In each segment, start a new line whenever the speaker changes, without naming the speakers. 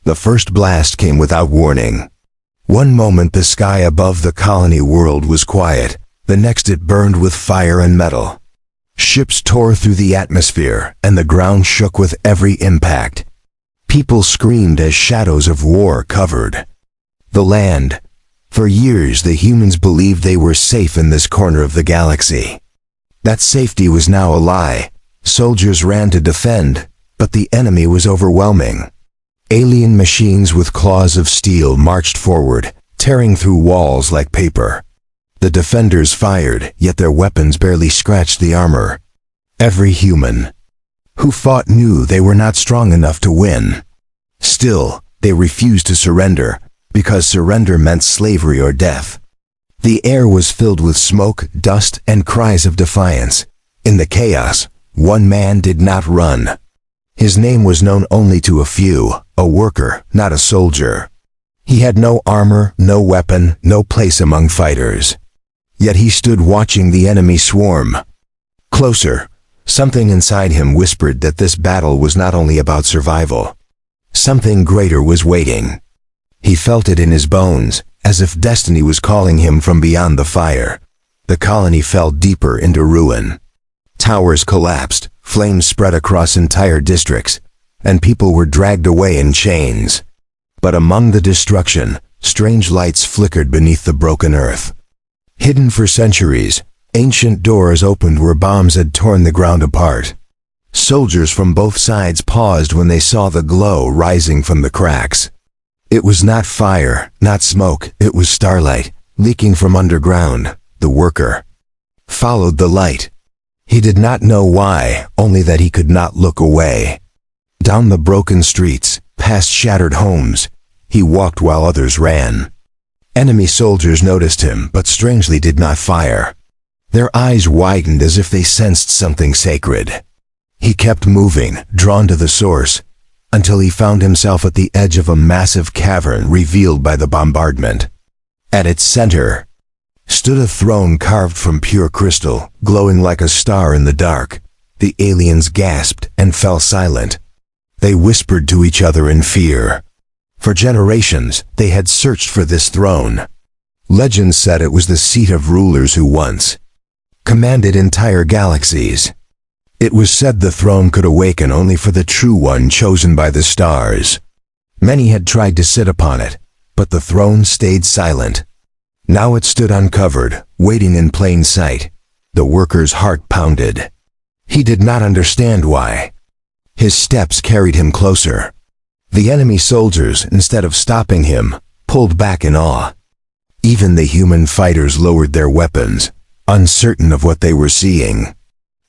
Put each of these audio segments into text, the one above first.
The first blast came without warning. One moment the sky above the colony world was quiet, the next it burned with fire and metal. Ships tore through the atmosphere, and the ground shook with every impact. People screamed as shadows of war covered the land. For years the humans believed they were safe in this corner of the galaxy. That safety was now a lie. Soldiers ran to defend, but the enemy was overwhelming. Alien machines with claws of steel marched forward, tearing through walls like paper. The defenders fired, yet their weapons barely scratched the armor. Every human who fought knew they were not strong enough to win. Still, they refused to surrender, because surrender meant slavery or death. The air was filled with smoke, dust, and cries of defiance. In the chaos, one man did not run. His name was known only to a few, a worker, not a soldier. He had no armor, no weapon, no place among fighters. Yet he stood watching the enemy swarm. Closer, something inside him whispered that this battle was not only about survival. Something greater was waiting. He felt it in his bones, as if destiny was calling him from beyond the fire. The colony fell deeper into ruin. Towers collapsed, flames spread across entire districts, and people were dragged away in chains. But among the destruction, strange lights flickered beneath the broken earth. Hidden for centuries, ancient doors opened where bombs had torn the ground apart. Soldiers from both sides paused when they saw the glow rising from the cracks. It was not fire, not smoke, it was starlight, leaking from underground. The worker followed the light. He did not know why, only that he could not look away. Down the broken streets, past shattered homes, he walked while others ran. Enemy soldiers noticed him, but strangely did not fire. Their eyes widened as if they sensed something sacred. He kept moving, drawn to the source, until he found himself at the edge of a massive cavern revealed by the bombardment. At its center stood a throne carved from pure crystal, glowing like a star in the dark. The aliens gasped and fell silent. They whispered to each other in fear. For generations, they had searched for this throne. Legend said it was the seat of rulers who once commanded entire galaxies. It was said the throne could awaken only for the true one chosen by the stars. Many had tried to sit upon it, but the throne stayed silent. Now it stood uncovered, waiting in plain sight. The worker's heart pounded. He did not understand why. His steps carried him closer. The enemy soldiers, instead of stopping him, pulled back in awe. Even the human fighters lowered their weapons, uncertain of what they were seeing.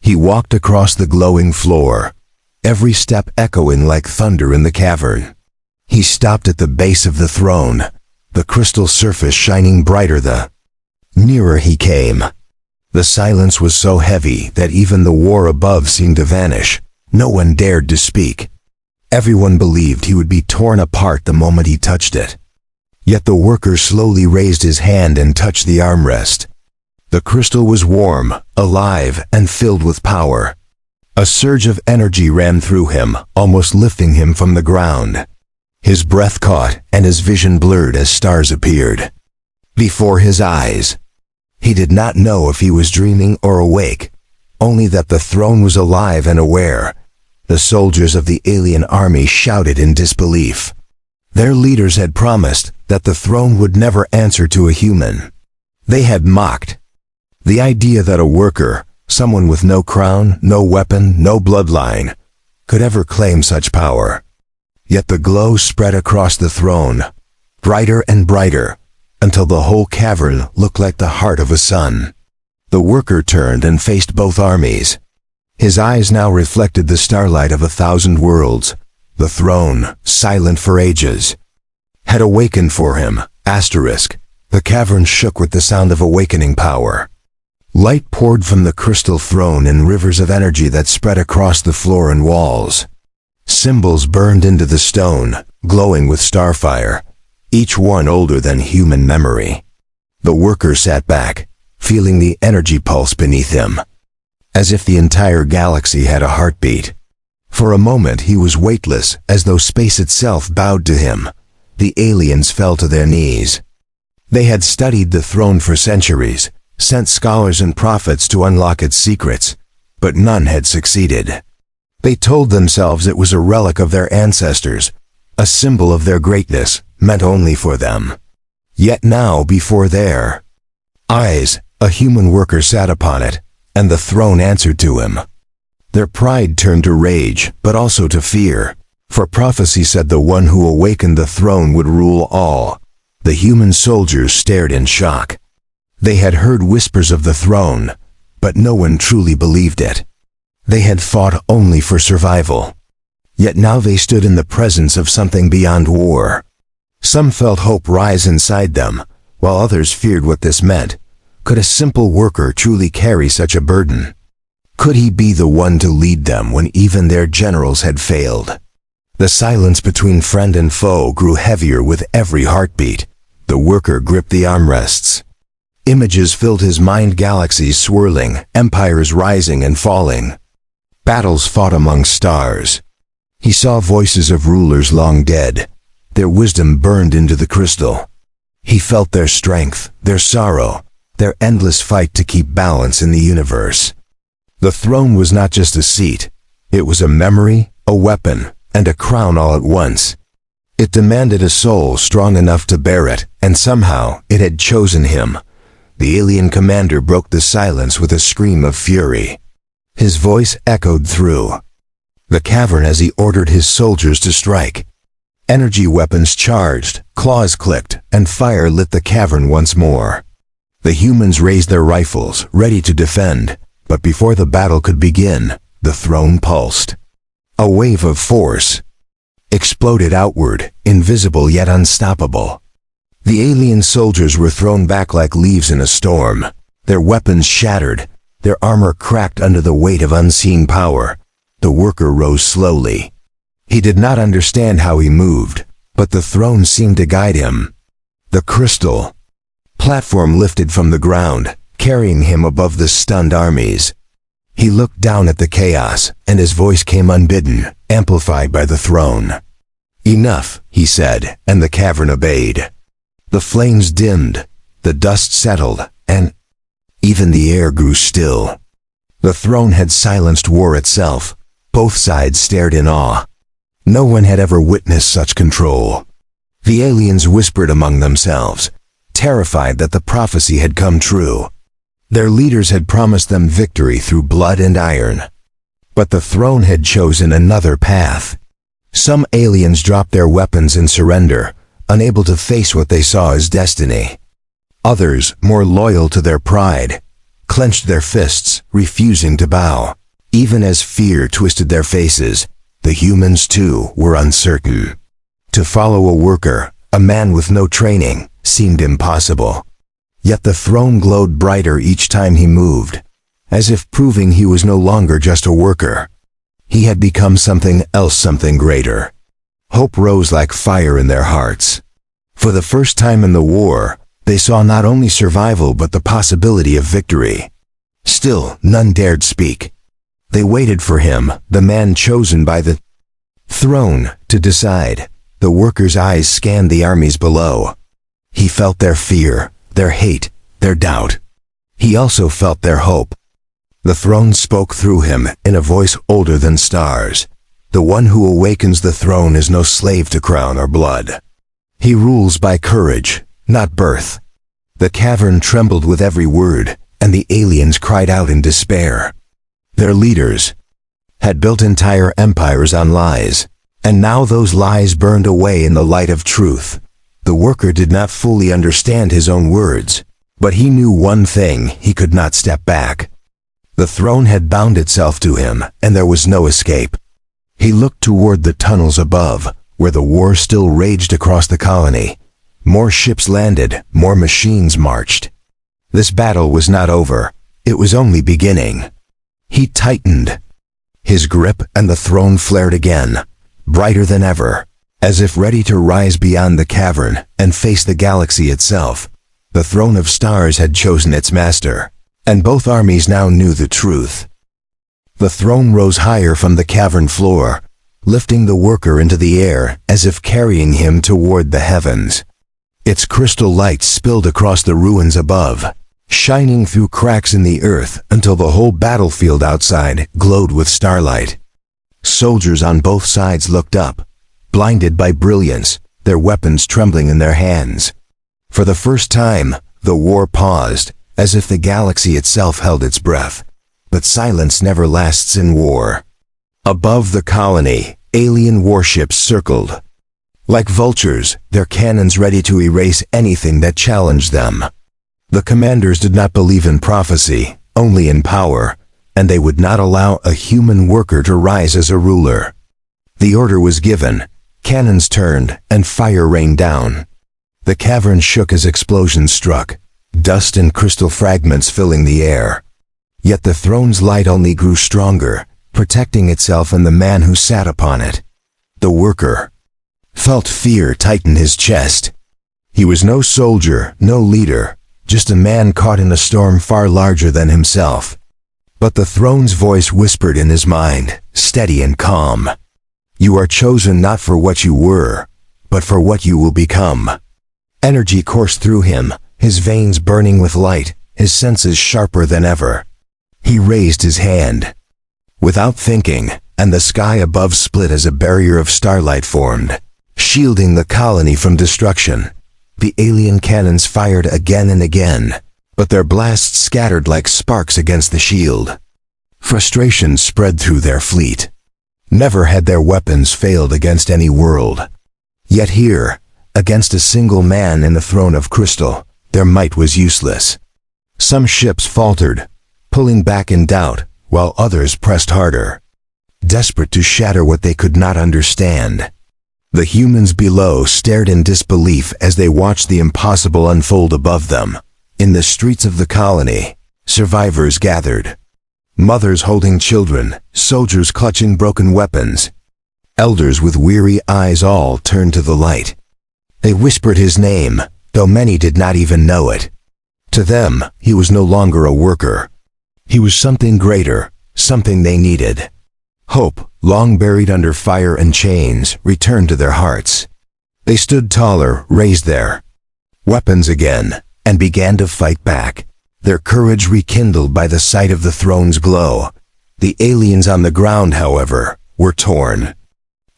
He walked across the glowing floor, every step echoing like thunder in the cavern. He stopped at the base of the throne, the crystal surface shining brighter. The nearer he came. The silence was so heavy that even the war above seemed to vanish. No one dared to speak. Everyone believed he would be torn apart the moment he touched it. Yet the worker slowly raised his hand and touched the armrest. The crystal was warm, alive, and filled with power. A surge of energy ran through him, almost lifting him from the ground. His breath caught, and his vision blurred as stars appeared before his eyes. He did not know if he was dreaming or awake, only that the throne was alive and aware. The soldiers of the alien army shouted in disbelief. Their leaders had promised that the throne would never answer to a human. They had mocked the idea that a worker, someone with no crown, no weapon, no bloodline, could ever claim such power. Yet the glow spread across the throne, brighter and brighter, until the whole cavern looked like the heart of a sun. The worker turned and faced both armies. His eyes now reflected the starlight of 1,000 worlds. The throne, silent for ages, had awakened for him. The cavern shook with the sound of awakening power. Light poured from the crystal throne in rivers of energy that spread across the floor and walls. Symbols burned into the stone, glowing with starfire, each one older than human memory. The worker sat back, feeling the energy pulse beneath him, as if the entire galaxy had a heartbeat. For a moment he was weightless, as though space itself bowed to him. The aliens fell to their knees. They had studied the throne for centuries, sent scholars and prophets to unlock its secrets, but none had succeeded. They told themselves it was a relic of their ancestors, a symbol of their greatness, meant only for them. Yet now, before their eyes, a human worker sat upon it, and the throne answered to him. Their pride turned to rage, but also to fear, for prophecy said the one who awakened the throne would rule all. The human soldiers stared in shock. They had heard whispers of the throne, but no one truly believed it. They had fought only for survival. Yet now they stood in the presence of something beyond war. Some felt hope rise inside them, while others feared what this meant. Could a simple worker truly carry such a burden? Could he be the one to lead them when even their generals had failed? The silence between friend and foe grew heavier with every heartbeat. The worker gripped the armrests. Images filled his mind, galaxies swirling, empires rising and falling. Battles fought among stars. He saw voices of rulers long dead. Their wisdom burned into the crystal. He felt their strength, their sorrow, their endless fight to keep balance in the universe. The throne was not just a seat. It was a memory, a weapon, and a crown all at once. It demanded a soul strong enough to bear it, and somehow it had chosen him. The alien commander broke the silence with a scream of fury. His voice echoed through the cavern as he ordered his soldiers to strike. Energy weapons charged, claws clicked, and fire lit the cavern once more. The humans raised their rifles, ready to defend, but before the battle could begin, the throne pulsed. A wave of force exploded outward, invisible yet unstoppable. The alien soldiers were thrown back like leaves in a storm. Their weapons shattered, their armor cracked under the weight of unseen power. The worker rose slowly. He did not understand how he moved, but the throne seemed to guide him. The crystal platform lifted from the ground, carrying him above the stunned armies. He looked down at the chaos, and his voice came unbidden, amplified by the throne. "Enough," he said, and the cavern obeyed. The flames dimmed, the dust settled, and even the air grew still. The throne had silenced war itself. Both sides stared in awe. No one had ever witnessed such control. The aliens whispered among themselves, terrified that the prophecy had come true. Their leaders had promised them victory through blood and iron. But the throne had chosen another path. Some aliens dropped their weapons in surrender, unable to face what they saw as destiny. Others, more loyal to their pride, clenched their fists, refusing to bow. Even as fear twisted their faces, the humans too were uncertain. To follow a worker, a man with no training, seemed impossible. Yet the throne glowed brighter each time he moved, as if proving he was no longer just a worker. He had become something else, something greater. Hope rose like fire in their hearts. For the first time in the war, they saw not only survival but the possibility of victory. Still, none dared speak. They waited for him, the man chosen by the throne, to decide. The worker's eyes scanned the armies below. He felt their fear, their hate, their doubt. He also felt their hope. The throne spoke through him in a voice older than stars. The one who awakens the throne is no slave to crown or blood. He rules by courage, not birth. The cavern trembled with every word, and the aliens cried out in despair. Their leaders had built entire empires on lies, and now those lies burned away in the light of truth. The worker did not fully understand his own words, but he knew one thing: he could not step back. The throne had bound itself to him, and there was no escape. He looked toward the tunnels above, where the war still raged across the colony. More ships landed, more machines marched. This battle was not over. It was only beginning. He tightened his grip, and the throne flared again, brighter than ever, as if ready to rise beyond the cavern and face the galaxy itself. The throne of stars had chosen its master, and both armies now knew the truth. The throne rose higher from the cavern floor, lifting the worker into the air as if carrying him toward the heavens. Its crystal light spilled across the ruins above, shining through cracks in the earth until the whole battlefield outside glowed with starlight. Soldiers on both sides looked up, blinded by brilliance, their weapons trembling in their hands. For the first time, the war paused, as if the galaxy itself held its breath. But silence never lasts in war. Above the colony, alien warships circled. Like vultures, their cannons ready to erase anything that challenged them. The commanders did not believe in prophecy, only in power, and they would not allow a human worker to rise as a ruler. The order was given, cannons turned, and fire rained down. The cavern shook as explosions struck, dust and crystal fragments filling the air. Yet the throne's light only grew stronger, protecting itself and the man who sat upon it. The worker felt fear tighten his chest. He was no soldier, no leader, just a man caught in a storm far larger than himself. But the throne's voice whispered in his mind, steady and calm. You are chosen not for what you were, but for what you will become. Energy coursed through him, his veins burning with light, his senses sharper than ever. He raised his hand. Without thinking, and the sky above split as a barrier of starlight formed, shielding the colony from destruction. The alien cannons fired again and again, but their blasts scattered like sparks against the shield. Frustration spread through their fleet. Never had their weapons failed against any world. Yet here, against a single man in a throne of crystal, their might was useless. Some ships faltered, pulling back in doubt, while others pressed harder, desperate to shatter what they could not understand. The humans below stared in disbelief as they watched the impossible unfold above them. In the streets of the colony, survivors gathered. Mothers holding children, soldiers clutching broken weapons. Elders with weary eyes all turned to the light. They whispered his name, though many did not even know it. To them, he was no longer a worker. He was something greater, something they needed. Hope, long buried under fire and chains, returned to their hearts. They stood taller, raised their weapons again, and began to fight back, their courage rekindled by the sight of the throne's glow. The aliens on the ground, however, were torn.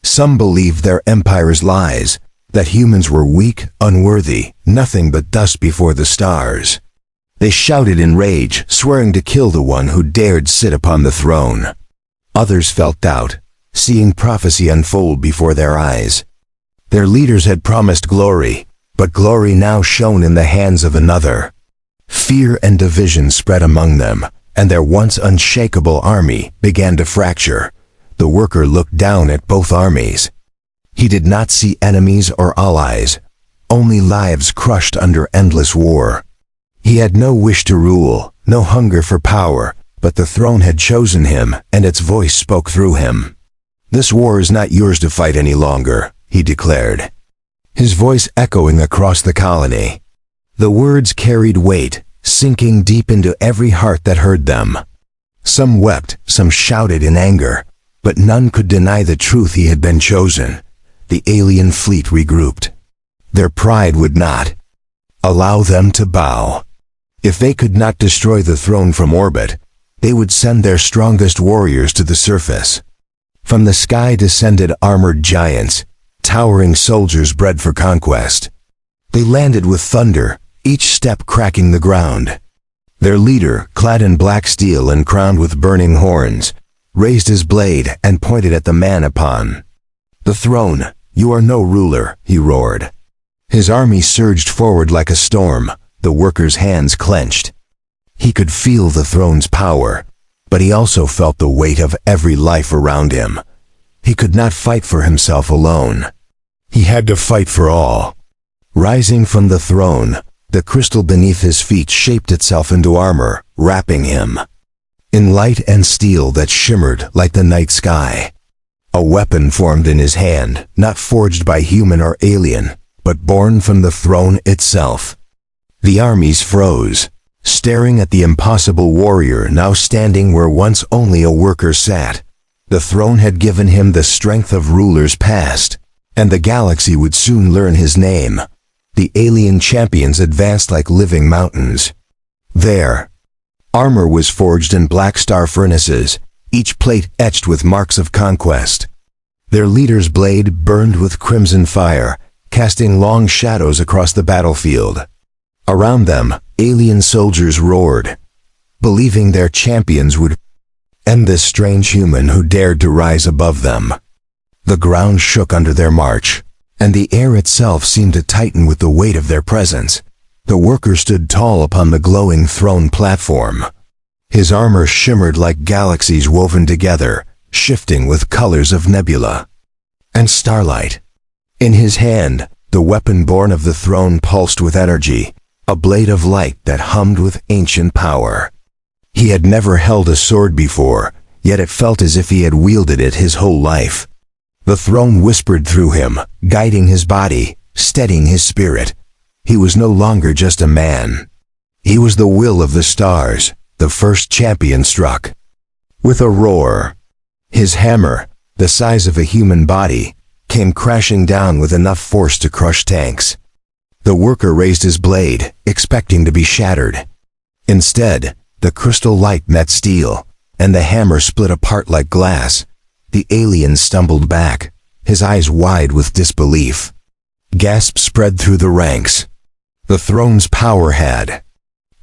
Some believed their empire's lies, that humans were weak, unworthy, nothing but dust before the stars. They shouted in rage, swearing to kill the one who dared sit upon the throne. Others felt doubt, seeing prophecy unfold before their eyes. Their leaders had promised glory, but glory now shone in the hands of another. Fear and division spread among them, and their once unshakable army began to fracture. The worker looked down at both armies. He did not see enemies or allies, only lives crushed under endless war. He had no wish to rule, no hunger for power, but the throne had chosen him, and its voice spoke through him. This war is not yours to fight any longer, he declared, his voice echoing across the colony. The words carried weight, sinking deep into every heart that heard them. Some wept, some shouted in anger, but none could deny the truth he had been chosen. The alien fleet regrouped. Their pride would not allow them to bow. If they could not destroy the throne from orbit, they would send their strongest warriors to the surface. From the sky descended armored giants, towering soldiers bred for conquest. They landed with thunder, each step cracking the ground. Their leader, clad in black steel and crowned with burning horns, raised his blade and pointed at the man upon the throne. You are no ruler, he roared. His army surged forward like a storm, the worker's hands clenched. He could feel the throne's power, but he also felt the weight of every life around him. He could not fight for himself alone. He had to fight for all. Rising from the throne, the crystal beneath his feet shaped itself into armor, wrapping him in light and steel that shimmered like the night sky. A weapon formed in his hand, not forged by human or alien, but born from the throne itself. The armies froze. staring at the impossible warrior now standing where once only a worker sat. The throne had given him the strength of rulers past, and the galaxy would soon learn his name. The alien champions advanced like living mountains. Their armor was forged in black star furnaces, each plate etched with marks of conquest. Their leader's blade burned with crimson fire, casting long shadows across the battlefield. Around them, alien soldiers roared, believing their champions would end this strange human who dared to rise above them. The ground shook under their march, and the air itself seemed to tighten with the weight of their presence. The worker stood tall upon the glowing throne platform. His armor shimmered like galaxies woven together, shifting with colors of nebula and starlight. In his hand, the weapon born of the throne pulsed with energy, a blade of light that hummed with ancient power. He had never held a sword before, yet it felt as if he had wielded it his whole life. The throne whispered through him, guiding his body, steadying his spirit. He was no longer just a man. He was the will of the stars, the first champion struck. With a roar, his hammer, the size of a human body, came crashing down with enough force to crush tanks. The worker raised his blade, expecting to be shattered. Instead, the crystal light met steel, and the hammer split apart like glass. The alien stumbled back, his eyes wide with disbelief. Gasps spread through the ranks. The throne's power had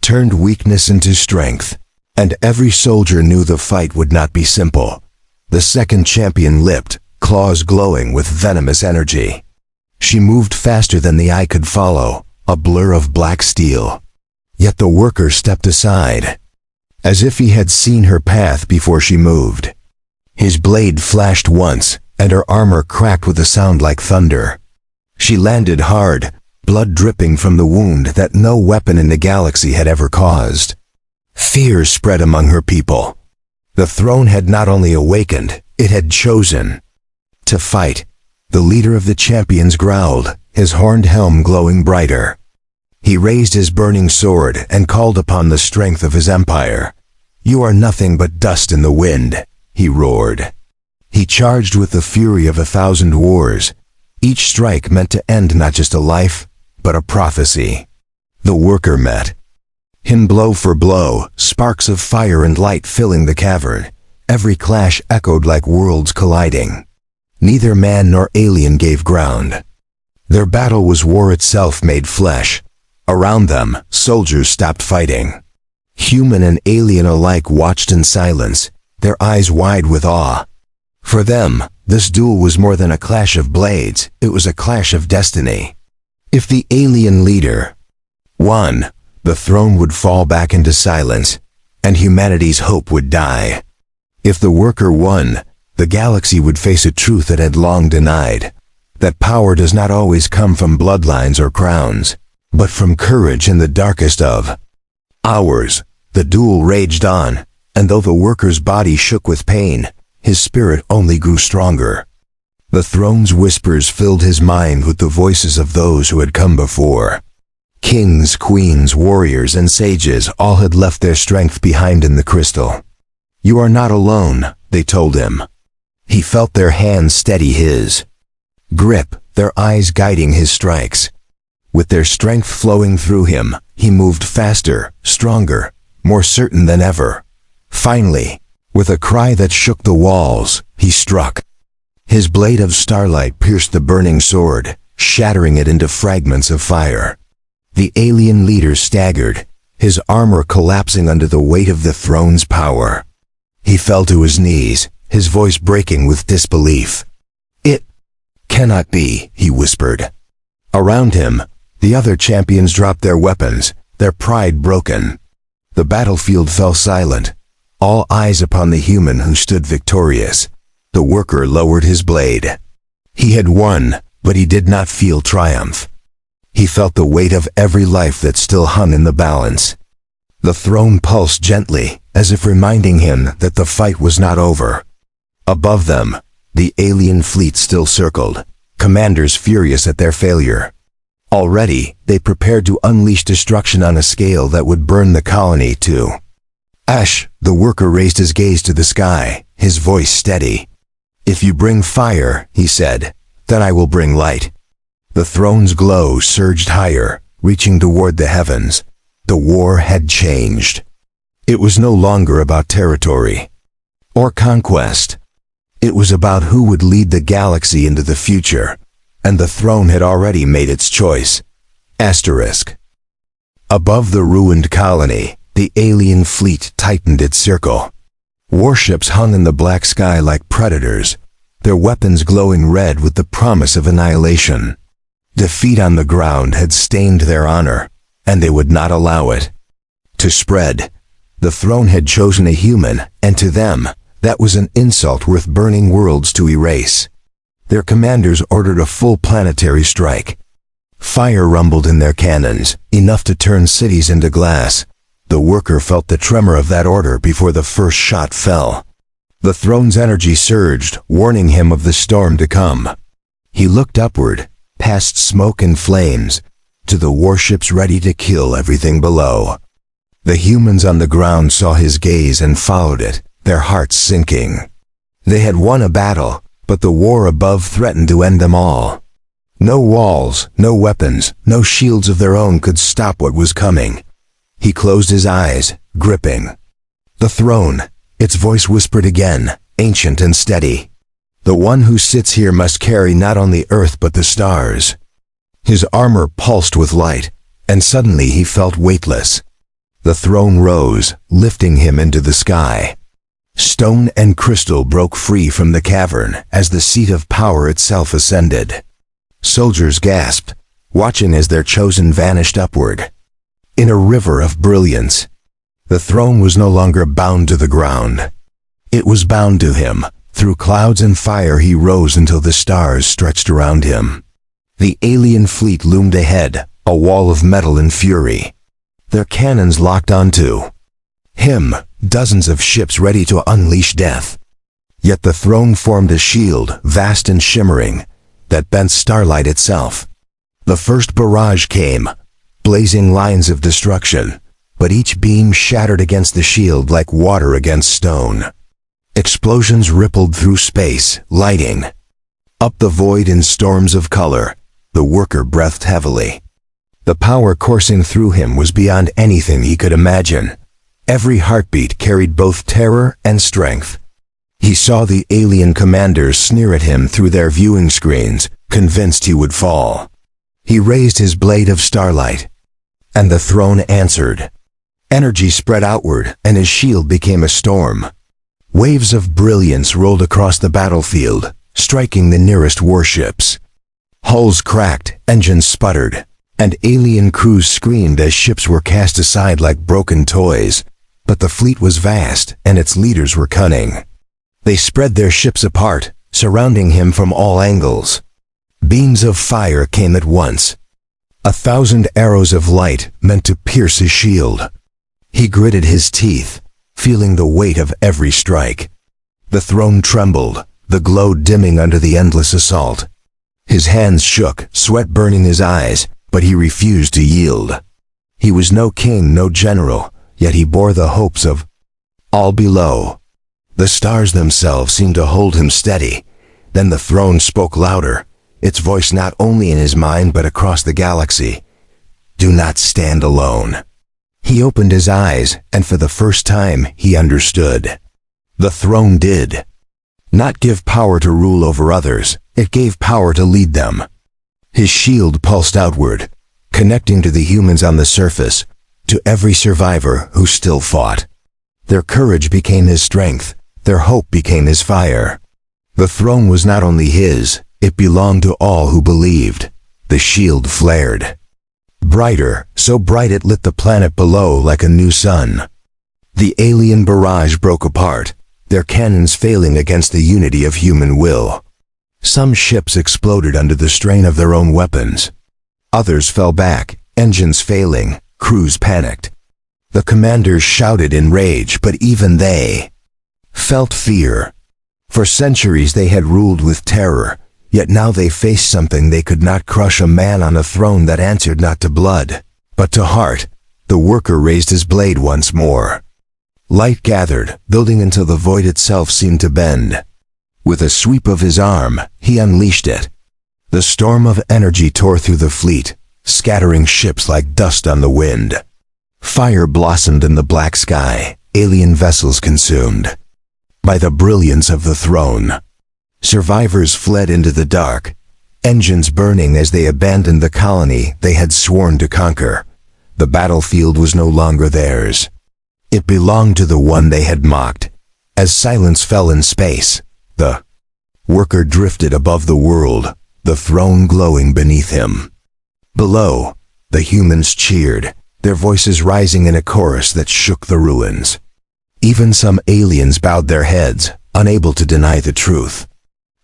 turned weakness into strength, and every soldier knew the fight would not be simple. The second champion leapt, claws glowing with venomous energy. She moved faster than the eye could follow, a blur of black steel. Yet the worker stepped aside, as if he had seen her path before she moved. His blade flashed once, and her armor cracked with a sound like thunder. She landed hard, blood dripping from the wound that no weapon in the galaxy had ever caused. Fear spread among her people. The throne had not only awakened, it had chosen to fight. The leader of the champions growled, his horned helm glowing brighter. He raised his burning sword and called upon the strength of his empire. "You are nothing but dust in the wind," he roared. He charged with the fury of 1,000 wars. Each strike meant to end not just a life, but a prophecy. The worker met him blow for blow, sparks of fire and light filling the cavern. Every clash echoed like worlds colliding. Neither man nor alien gave ground. Their battle was war itself made flesh. Around them, soldiers stopped fighting. Human and alien alike watched in silence, their eyes wide with awe. For them, this duel was more than a clash of blades, it was a clash of destiny. If the alien leader won, the throne would fall back into silence, and humanity's hope would die. If the worker won, the galaxy would face a truth it had long denied, that power does not always come from bloodlines or crowns, but from courage in the darkest of hours. The duel raged on, and though the worker's body shook with pain, his spirit only grew stronger. The throne's whispers filled his mind with the voices of those who had come before. Kings, queens, warriors, and sages all had left their strength behind in the crystal. "You are not alone," they told him. He felt their hands steady his grip, their eyes guiding his strikes. With their strength flowing through him, he moved faster, stronger, more certain than ever. Finally, with a cry that shook the walls, he struck. His blade of starlight pierced the burning sword, shattering it into fragments of fire. The alien leader staggered, his armor collapsing under the weight of the throne's power. He fell to his knees, his voice breaking with disbelief. "It cannot be," he whispered. Around him, the other champions dropped their weapons, their pride broken. The battlefield fell silent, all eyes upon the human who stood victorious. The worker lowered his blade. He had won, but he did not feel triumph. He felt the weight of every life that still hung in the balance. The throne pulsed gently, as if reminding him that the fight was not over. Above them, the alien fleet still circled, commanders furious at their failure. Already, they prepared to unleash destruction on a scale that would burn the colony to ash. The worker raised his gaze to the sky, his voice steady. "If you bring fire," he said, "then I will bring light." The throne's glow surged higher, reaching toward the heavens. The war had changed. It was no longer about territory or conquest. It was about who would lead the galaxy into the future, and the throne had already made its choice. Asterisk. Above the ruined colony, the alien fleet tightened its circle. Warships hung in the black sky like predators, their weapons glowing red with the promise of annihilation. Defeat on the ground had stained their honor, and they would not allow it to spread. The throne had chosen a human, and to them, that was an insult worth burning worlds to erase. Their commanders ordered a full planetary strike. Fire rumbled in their cannons, enough to turn cities into glass. The worker felt the tremor of that order before the first shot fell. The throne's energy surged, warning him of the storm to come. He looked upward, past smoke and flames, to the warships ready to kill everything below. The humans on the ground saw his gaze and followed it, their hearts sinking. They had won a battle, but the war above threatened to end them all. No walls, no weapons, no shields of their own could stop what was coming. He closed his eyes, gripping the throne. Its voice whispered again, ancient and steady. "The one who sits here must carry not only earth but the stars." His armor pulsed with light, and suddenly he felt weightless. The throne rose, lifting him into the sky. Stone and crystal broke free from the cavern as the seat of power itself ascended. Soldiers gasped, watching as their chosen vanished upward. In a river of brilliance, the throne was no longer bound to the ground. It was bound to him. Through clouds and fire he rose until the stars stretched around him. The alien fleet loomed ahead, a wall of metal and fury. Their cannons locked onto him, dozens of ships ready to unleash death. Yet the throne formed a shield, vast and shimmering, that bent starlight itself. The first barrage came, blazing lines of destruction, but each beam shattered against the shield like water against stone. Explosions rippled through space, lighting up the void in storms of color. The worker breathed heavily. The power coursing through him was beyond anything he could imagine. Every heartbeat carried both terror and strength. He saw the alien commanders sneer at him through their viewing screens, convinced he would fall. He raised his blade of starlight, and the throne answered. Energy spread outward, and his shield became a storm. Waves of brilliance rolled across the battlefield, striking the nearest warships. Hulls cracked, engines sputtered, and alien crews screamed as ships were cast aside like broken toys. But the fleet was vast, and its leaders were cunning. They spread their ships apart, surrounding him from all angles. Beams of fire came at once. 1,000 arrows of light meant to pierce his shield. He gritted his teeth, feeling the weight of every strike. The throne trembled, the glow dimming under the endless assault. His hands shook, sweat burning his eyes, but he refused to yield. He was no king, no general, yet he bore the hopes of all below. The stars themselves seemed to hold him steady. Then the throne spoke louder, its voice not only in his mind but across the galaxy. "Do not stand alone." He opened his eyes, and for the first time he understood. The throne did not give power to rule over others, it gave power to lead them. His shield pulsed outward, connecting to the humans on the surface, to every survivor who still fought. Their courage became his strength, their hope became his fire. The throne was not only his, it belonged to all who believed. The shield flared. Brighter, so bright it lit the planet below like a new sun. The alien barrage broke apart, their cannons failing against the unity of human will. Some ships exploded under the strain of their own weapons. Others fell back, engines failing, crews panicked. The commanders shouted in rage, but even they felt fear. For centuries they had ruled with terror, Yet now they faced something they could not crush, a man on a throne that answered not to blood, but to heart. The worker raised his blade once more. Light gathered, building until the void itself seemed to bend. With a sweep of his arm, he unleashed it. The storm of energy tore through the fleet, scattering ships like dust on the wind. Fire blossomed in the black sky, alien vessels consumed by the brilliance of the throne. Survivors fled into the dark, engines burning as they abandoned the colony they had sworn to conquer. The battlefield was no longer theirs. It belonged to the one they had mocked. As silence fell in space, the worker drifted above the world, the throne glowing beneath him. Below, the humans cheered, their voices rising in a chorus that shook the ruins. Even some aliens bowed their heads, unable to deny the truth.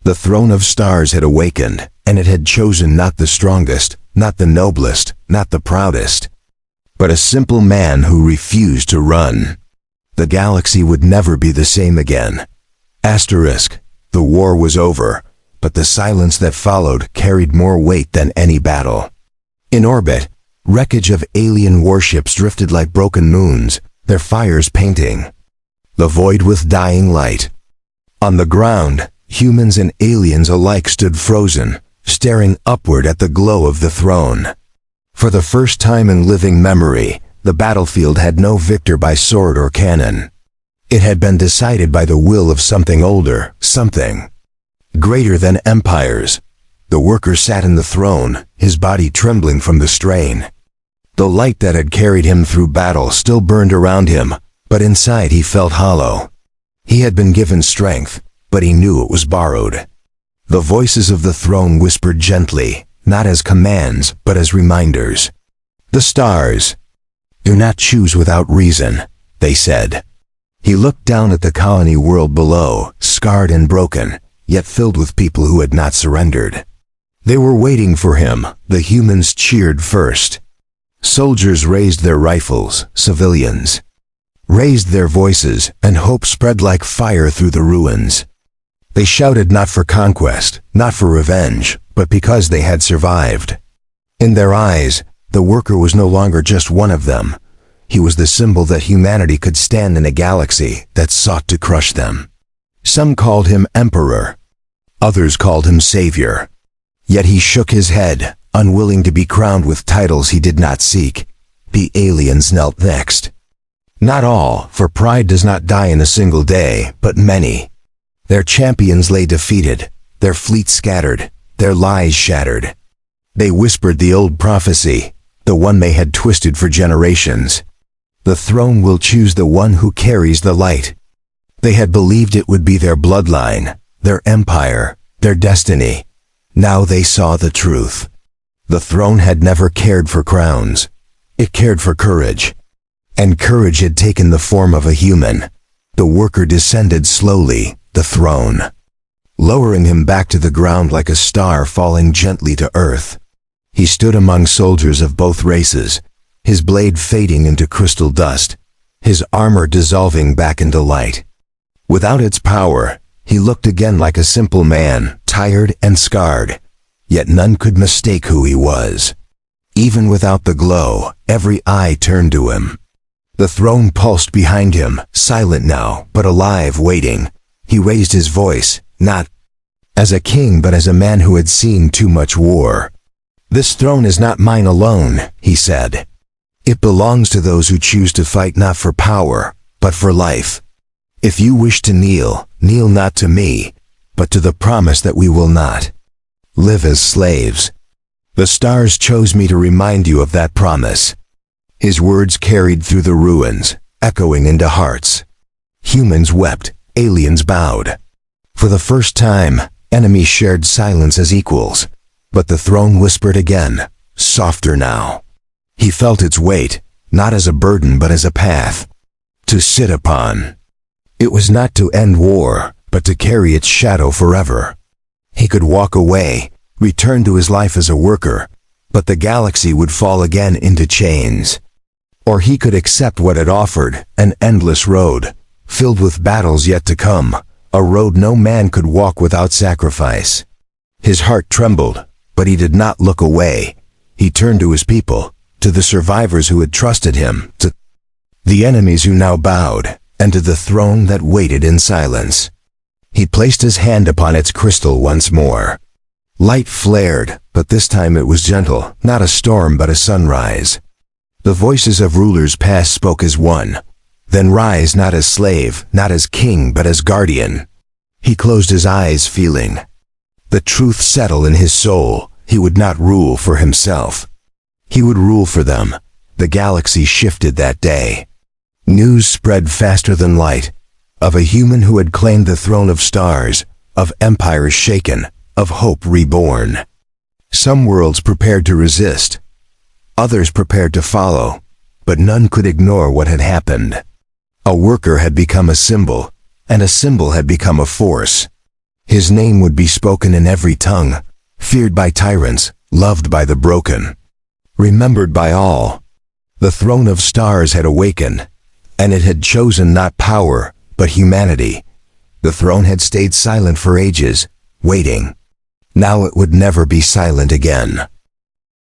The throne of stars had awakened, and it had chosen not the strongest, not the noblest, not the proudest, but a simple man who refused to run. The galaxy would never be the same again. Asterisk. The war was over, but the silence that followed carried more weight than any battle. In orbit, wreckage of alien warships drifted like broken moons, their fires painting the void with dying light. On the ground, humans and aliens alike stood frozen, staring upward at the glow of the throne. For the first time in living memory, the battlefield had no victor by sword or cannon. It had been decided by the will of something older, something greater than empires. The worker sat in the throne, his body trembling from the strain. The light that had carried him through battle still burned around him, but inside he felt hollow. He had been given strength, but he knew it was borrowed. The voices of the throne whispered gently, not as commands, but as reminders. The stars do not choose without reason, they said. He looked down at the colony world below, scarred and broken, yet filled with people who had not surrendered. They were waiting for him. The humans cheered first. Soldiers raised their rifles, civilians raised their voices, and hope spread like fire through the ruins. They shouted not for conquest, not for revenge, but because they had survived. In their eyes, the worker was no longer just one of them. He was the symbol that humanity could stand in a galaxy that sought to crush them. Some called him emperor. Others called him savior. Yet he shook his head, unwilling to be crowned with titles he did not seek. The aliens knelt next. Not all, for pride does not die in a single day, but many. Their champions lay defeated, their fleet scattered, their lies shattered. They whispered the old prophecy, the one they had twisted for generations. The throne will choose the one who carries the light. They had believed it would be their bloodline, their empire, their destiny. Now they saw the truth. The throne had never cared for crowns. It cared for courage. And courage had taken the form of a human. The worker descended slowly, the throne, lowering him back to the ground like a star falling gently to earth. He stood among soldiers of both races, his blade fading into crystal dust, his armor dissolving back into light. Without its power, he looked again like a simple man, tired and scarred. Yet none could mistake who he was. Even without the glow, every eye turned to him. The throne pulsed behind him, silent now, but alive, waiting. He raised his voice, not as a king but as a man who had seen too much war. "This throne is not mine alone," he said. "It belongs to those who choose to fight not for power, but for life. If you wish to kneel, kneel not to me, but to the promise that we will not live as slaves. The stars chose me to remind you of that promise." His words carried through the ruins, echoing into hearts. Humans wept, aliens bowed. For the first time, enemies shared silence as equals. But the throne whispered again, softer now. He felt its weight, not as a burden but as a path to sit upon. It was not to end war, but to carry its shadow forever. He could walk away, return to his life as a worker, but the galaxy would fall again into chains. Or he could accept what it offered, an endless road, filled with battles yet to come, a road no man could walk without sacrifice. His heart trembled, but he did not look away. He turned to his people, to the survivors who had trusted him, to the enemies who now bowed, and to the throne that waited in silence. He placed his hand upon its crystal once more. Light flared, but this time it was gentle, not a storm but a sunrise. The voices of rulers past spoke as one. Then rise not as slave, not as king, but as guardian. He closed his eyes, feeling the truth settle in his soul. He would not rule for himself. He would rule for them. The galaxy shifted that day. News spread faster than light, of a human who had claimed the throne of stars, of empires shaken, of hope reborn. Some worlds prepared to resist, others prepared to follow, but none could ignore what had happened. A worker had become a symbol, and a symbol had become a force. His name would be spoken in every tongue, feared by tyrants, loved by the broken, remembered by all. The throne of stars had awakened, and it had chosen not power, but humanity. The throne had stayed silent for ages, waiting. Now it would never be silent again.